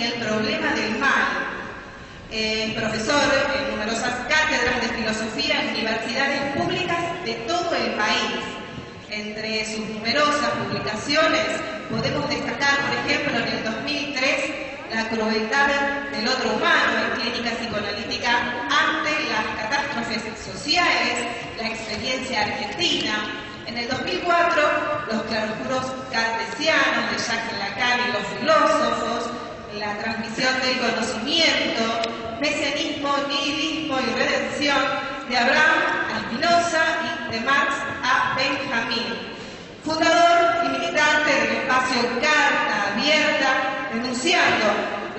el problema del mal. Profesor en numerosas cátedras de filosofía en universidades públicas de todo el país. Entre sus numerosas publicaciones podemos destacar, por ejemplo, en el 2003, La crueldad del otro humano en clínica psicoanalítica ante las catástrofes sociales, la experiencia argentina. En el 2004, Los claroscuros cartesianos de Jacques Lacan y los filósofos, La transmisión del conocimiento, Mesianismo, nihilismo y redención, de Abraham a Spinoza y de Marx a Benjamín. Fundador y militante del espacio Carta Abierta, denunciando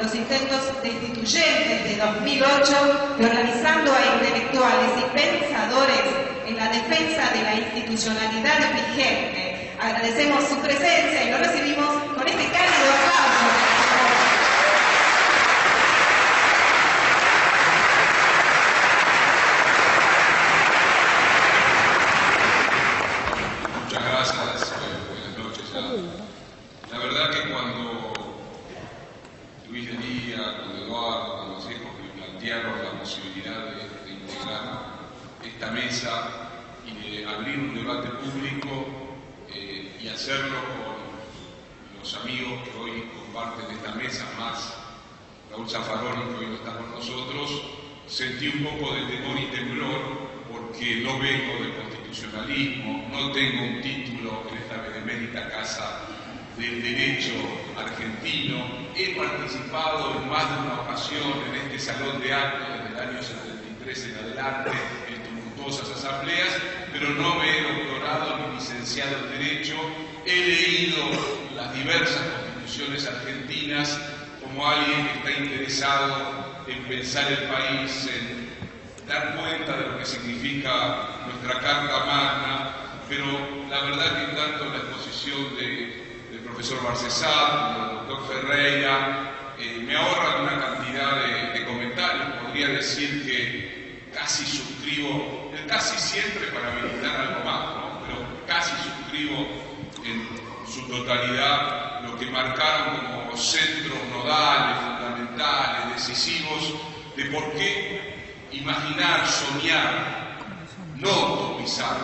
los intentos destituyentes de 2008 y organizando a intelectuales y pensadores en la defensa de la institucionalidad vigente. Agradecemos su presencia y lo recibimos con este cálido aplauso. Buenas noches. La verdad que cuando Luis de Lía, cuando Eduardo, cuando Seco me plantearon la posibilidad de integrar esta mesa y de abrir un debate público y hacerlo con los amigos que hoy comparten esta mesa, más Raúl Zaffaroni, que hoy no está con nosotros, sentí un poco de temor y temblor porque no vengo del constitucionalismo, no tengo un título en esta benemérita casa del derecho argentino, he participado en más de una ocasión en este salón de actos desde el año 73 en adelante en tumultuosas asambleas, pero no me he doctorado ni licenciado en Derecho, he leído las diversas constituciones argentinas como alguien que está interesado en pensar el país, en dar cuenta de lo que significa nuestra Carta Magna, pero la verdad que tanto la exposición del profesor Barcesat, del doctor Ferreira, me ahorran una cantidad de comentarios. Podría decir que casi suscribo, casi siempre para militar algo más, ¿no? Pero casi suscribo en su totalidad lo que marcaron como centros nodales, fundamentales, decisivos, de por qué imaginar, soñar, no utopizar,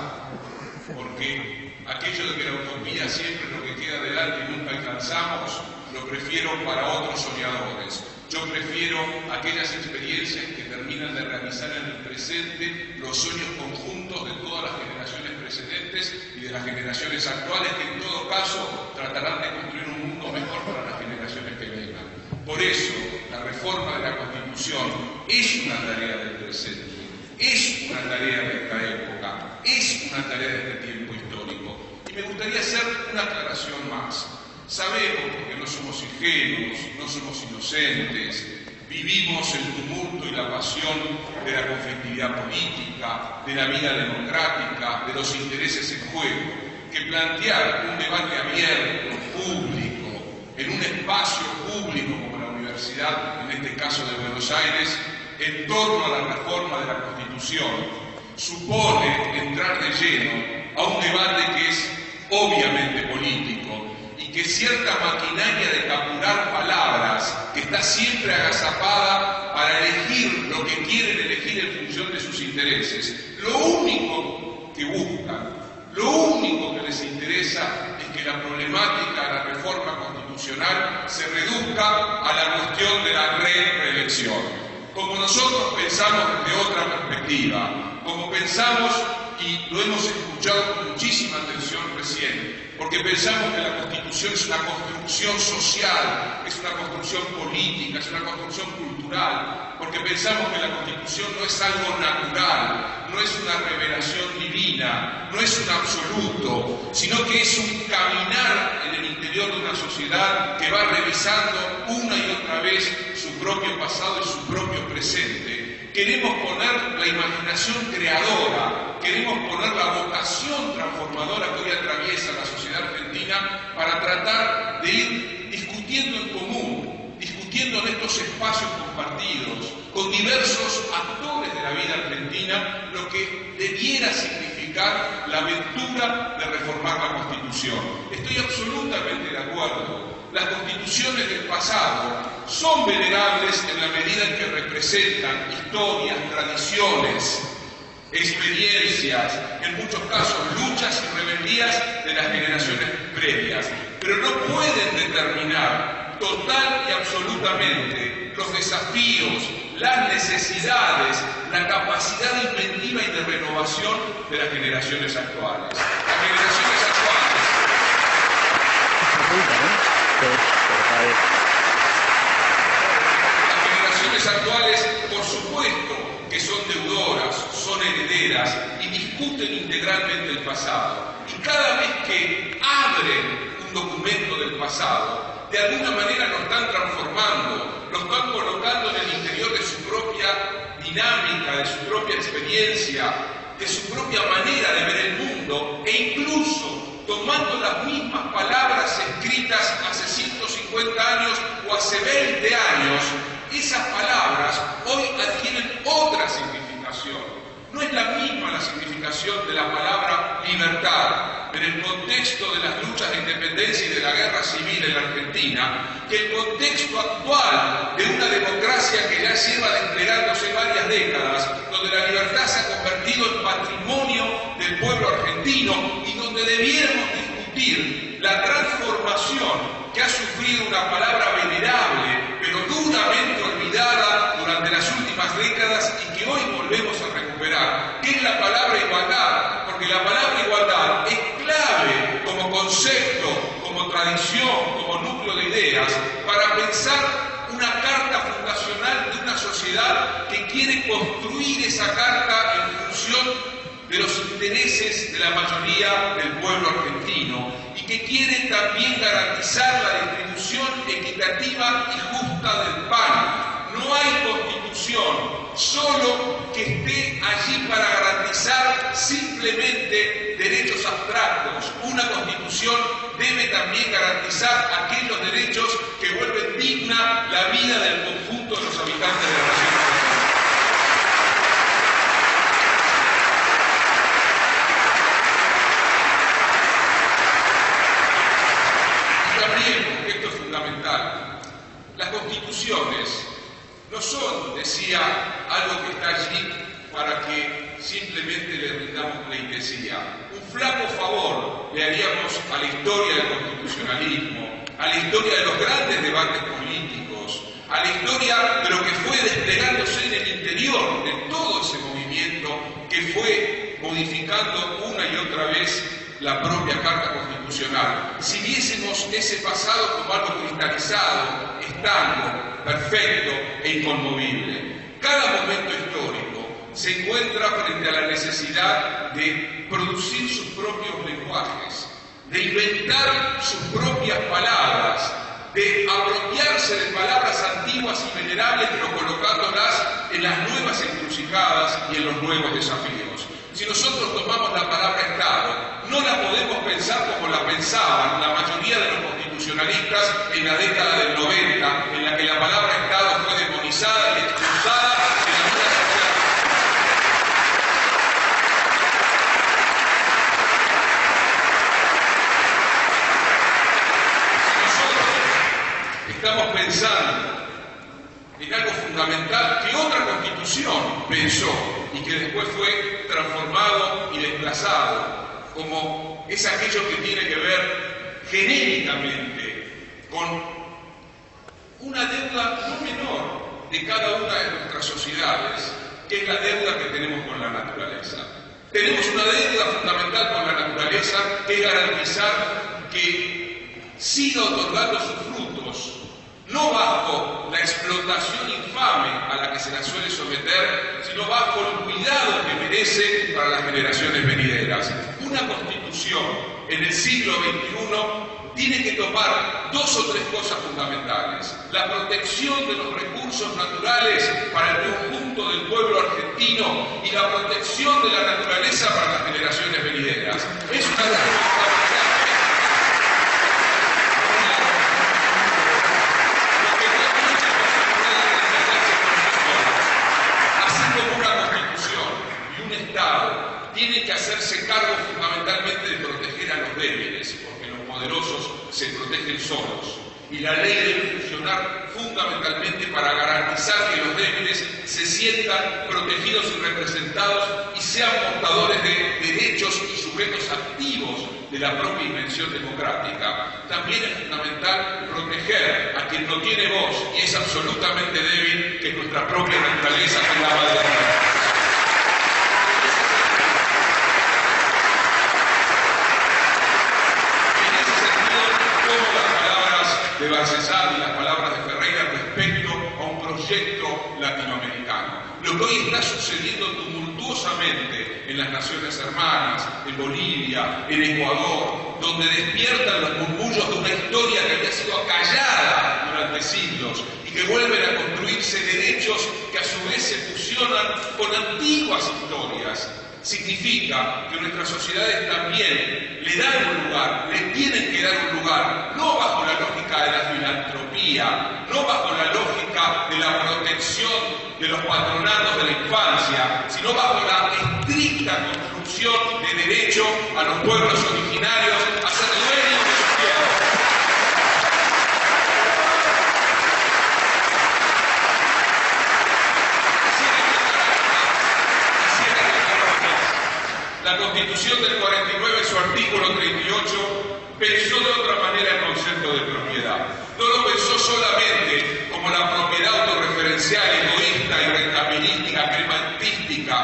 porque aquello de que la utopía siempre es lo que queda adelante y nunca alcanzamos, lo prefiero para otros soñadores. Yo prefiero aquellas experiencias que terminan de realizar en el presente los sueños conjuntos de todas las generaciones precedentes y de las generaciones actuales, que en todo caso tratarán de construir un mundo mejor para las generaciones que vengan. Por eso, la reforma de la Constitución es una tarea del presente, es una tarea de esta época, es una tarea de este tiempo histórico. Y me gustaría hacer una aclaración más. Sabemos, porque no somos ingenuos, no somos inocentes, vivimos el tumulto y la pasión de la conflictividad política, de la vida democrática, de los intereses en juego, que plantear un debate abierto, público, en un espacio público como la universidad, en este caso de Buenos Aires, en torno a la reforma de la Constitución, supone entrar de lleno a un debate que es obviamente político, y que cierta maquinaria de capturar palabras, que está siempre agazapada para elegir lo que quieren elegir en función de sus intereses, lo único que buscan, lo único que les interesa es que la problemática de la reforma constitucional se reduzca a la cuestión de la reelección. Como nosotros pensamos desde otra perspectiva, como pensamos, y lo hemos escuchado con muchísima atención recién, porque pensamos que la Constitución es una construcción social, es una construcción política, es una construcción cultural, porque pensamos que la Constitución no es algo natural, no es una revelación divina, no es un absoluto, sino que es un caminar en el interior de una sociedad que va revisando una y otra vez su propio pasado y su propio presente. Queremos poner la imaginación creadora, queremos poner la vocación transformadora que hoy atraviesa la sociedad argentina para tratar de ir discutiendo en común, discutiendo en estos espacios compartidos, con diversos actores de la vida argentina, lo que debiera significar justificar la aventura de reformar la Constitución. Estoy absolutamente de acuerdo. Las constituciones del pasado son venerables en la medida en que representan historias, tradiciones, experiencias, en muchos casos luchas y rebeldías de las generaciones previas, pero no pueden determinar total y absolutamente los desafíos, las necesidades, la capacidad inventiva y de renovación de las generaciones actuales. Las generaciones actuales por supuesto, que son deudoras, son herederas y discuten integralmente el pasado. Y cada vez que abren un documento del pasado, de alguna manera lo están transformando, lo están colocando en el interior de su propia dinámica, de su propia experiencia, de su propia manera de ver el mundo, e incluso tomando las mismas palabras escritas hace 150 años o hace 20 años, esas palabras hoy adquieren otra significación. No es la misma la significación de la palabra libertad en el contexto de las luchas de independencia y de la guerra civil en la Argentina que el contexto actual de una democracia que ya lleva desplegándose varias décadas, donde la libertad se ha convertido en patrimonio del pueblo argentino y donde debiéramos discutir la transformación que ha sufrido una palabra venerable, pero duramente olvidada durante las últimas décadas y que hoy volvemos a recuperar, que es la palabra igualdad, porque la palabra igualdad es clave como concepto, como tradición, como núcleo de ideas, para pensar una carta fundacional de una sociedad que quiere construir esa carta en función de los intereses de la mayoría del pueblo argentino y que quiere también garantizar la distribución equitativa y justa del pan. No hay constitución solo que esté allí para garantizar simplemente derechos abstractos. Una constitución debe también garantizar aquellos derechos que vuelven digna la vida del conjunto de los habitantes de la nación. Esto es fundamental. Las constituciones no son, decía, algo que está allí para que simplemente le rindamos pleitesía. Un flaco favor le haríamos a la historia del constitucionalismo, a la historia de los grandes debates políticos, a la historia de lo que fue desplegándose en el interior de todo ese movimiento que fue modificando una y otra vez la propia Carta Constitucional. Si viésemos ese pasado como algo cristalizado, estanco, perfecto e inconmovible. Cada momento histórico se encuentra frente a la necesidad de producir sus propios lenguajes, de inventar sus propias palabras, de apropiarse de palabras antiguas y venerables, pero colocándolas en las nuevas encrucijadas y en los nuevos desafíos. Si nosotros tomamos la palabra Estado, no la podemos pensar como la pensaban la mayoría de los constitucionalistas en la década del 90, en la que la palabra Estado fue demonizada y expulsada de la vida social. Si nosotros estamos pensando en algo fundamental que otra constitución pensó y que después fue transformado y desplazado, como es aquello que tiene que ver genéricamente con una deuda no menor de cada una de nuestras sociedades, que es la deuda que tenemos con la naturaleza. Tenemos una deuda fundamental con la naturaleza, que es garantizar que siga otorgando sus frutos, no bajo la explotación infame a la que se la suele someter, sino bajo el cuidado que merece para las generaciones venideras. Una constitución en el siglo XXI tiene que tomar dos o tres cosas fundamentales: la protección de los recursos naturales para el conjunto del pueblo argentino y la protección de la naturaleza para las generaciones venideras. Es una fundamental. Tiene que hacerse solos. Y la ley debe funcionar fundamentalmente para garantizar que los débiles se sientan protegidos y representados y sean portadores de derechos y sujetos activos de la propia dimensión democrática. También es fundamental proteger a quien no tiene voz y es absolutamente débil, que es nuestra propia naturaleza, que es la madre tierra. De Bacesal y las palabras de Ferreira respecto a un proyecto latinoamericano. Lo que hoy está sucediendo tumultuosamente en las naciones hermanas, en Bolivia, en Ecuador, donde despiertan los murmullos de una historia que había sido acallada durante siglos y que vuelven a construirse derechos que a su vez se fusionan con antiguas historias. Significa que nuestras sociedades también le dan un lugar, le tienen que dar un lugar, no bajo la lógica de la filantropía, no bajo la lógica de la protección de los patronatos de la infancia, sino bajo la estricta construcción de derecho a los pueblos originarios a ser dueños de su tierra. La Constitución del 49, su artículo 38, pensó de otra manera el concepto de propiedad. No lo pensó solamente como la propiedad autorreferencial, egoísta y rentabilística, crematística.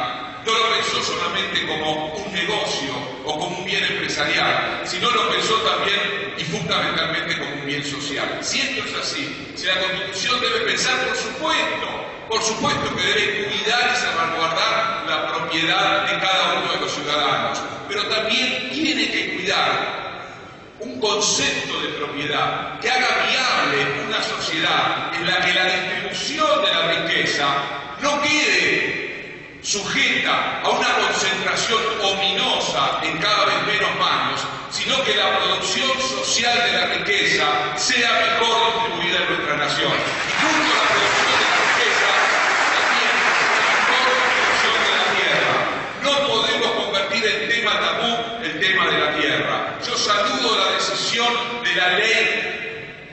No lo pensó solamente como un negocio o como un bien empresarial, sino lo pensó también y fundamentalmente como un bien social. Si esto es así, si la Constitución debe pensar, por supuesto que debe cuidar y salvaguardar la propiedad de cada uno de los ciudadanos, pero también tiene que cuidar un concepto de propiedad que haga viable una sociedad en la que la distribución de la riqueza no quede sujeta a una concentración ominosa en cada vez menos manos, sino que la producción social de la riqueza sea mejor distribuida en nuestra nación. Y junto a la producción de la riqueza, también la mejor distribución de la tierra. No podemos convertir en tema tabú el tema de la tierra. Yo saludo la decisión de la ley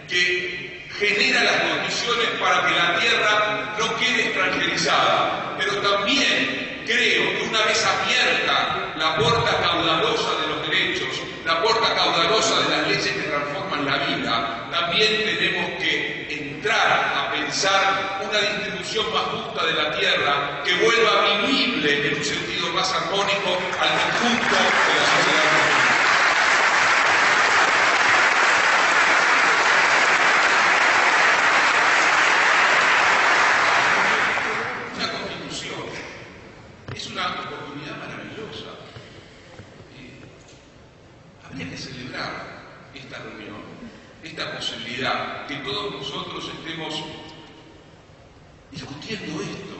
que genera las condiciones para que la tierra no quede extranjerizada, pero también creo que una vez abierta la puerta caudalosa de los derechos, la puerta caudalosa de las leyes que transforman la vida, también tenemos que entrar a pensar una distribución más justa de la tierra que vuelva vivible en un sentido más armónico al conjunto de la sociedad. Es una oportunidad maravillosa. Habría que celebrar esta reunión, esta posibilidad, que todos nosotros estemos discutiendo esto,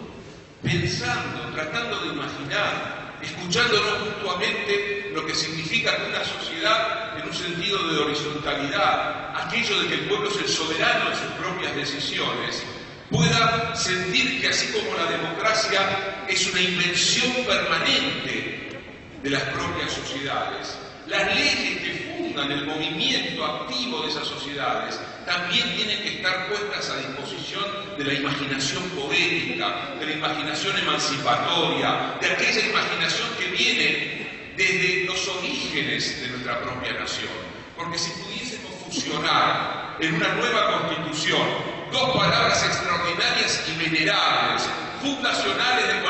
pensando, tratando de imaginar, escuchándonos mutuamente lo que significa que una sociedad, en un sentido de horizontalidad, aquello de que el pueblo es el soberano de sus propias decisiones, pueda sentir que así como la democracia es una invención permanente de las propias sociedades, las leyes que fundan el movimiento activo de esas sociedades también tienen que estar puestas a disposición de la imaginación poética, de la imaginación emancipatoria, de aquella imaginación que viene desde los orígenes de nuestra propia nación. Porque si pudiésemos fusionar en una nueva constitución dos palabras extraordinarias y venerables, fundacionales de